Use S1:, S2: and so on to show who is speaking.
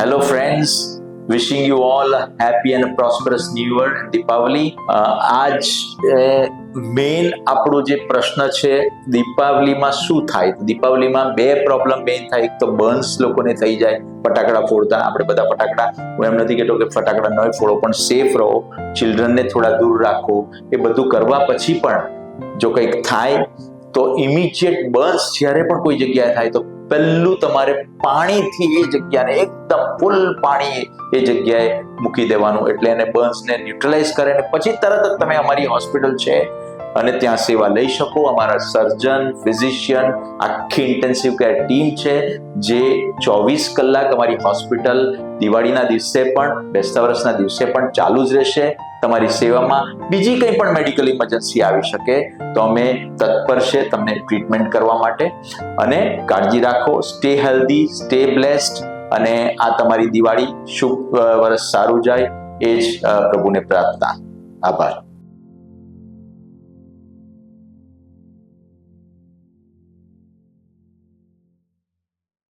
S1: Hello friends, wishing you all a happy and a prosperous new year and Deepavali. આજ main આપણો જે પ્રશ્ન છે દીપાવલીમાં શું થાય. દીપાવલીમાં બે પ્રોબ્લેમ મેઇન થાય. એક તો બર્ન્સ લોકોને થઈ જાય ફટાકડા ફોડતા. આપણે બધા ફટાકડા, હું એમ નથી કહેતો કે ફટાકડા ન ફોડો, પણ સેફ રહો, ચિલ્ડ્રનને થોડા દૂર રાખો. એ બધું કરવા પછી પણ જો કંઈક થાય તો ઇમિડિયેટ બર્ન્સ જ્યારે પણ કોઈ જગ્યાએ થાય તો પહેલું તમારે પાણીથી એ જગ્યાને એકદમ ફૂલ પાણી એ જગ્યાએ મૂકી દેવાનું, એટલે એને બર્ન્સને ન્યુટ્રલાઇઝ કરે ને પછી તરત જ તમે અમારી હોસ્પિટલ છે અને ત્યાં સેવા લઈ શકો. અમારા સર્જન, ફિઝિશિયન, આખી ઇન્ટેન્સિવ કેર ટીમ છે જે 24 કલાક અમારી હોસ્પિટલ દિવાળીના દિવસે પણ, બેસતા વર્ષના દિવસે પણ ચાલુ જ રહેશે તમારી સેવામાં. બીજી કંઈ પણ મેડિકલ ઇમરજન્સી આવી શકે તો અમે તત્પર છે તમને ટ્રીટમેન્ટ કરવા માટે. અને કાળજી રાખો. સ્ટે હેલ્ધી, સ્ટે બ્લેસ્ડ, અને આ તમારી દિવાળી શુભ વર્ષ સારું જાય એ જ પ્રભુને પ્રાર્થના. આભાર.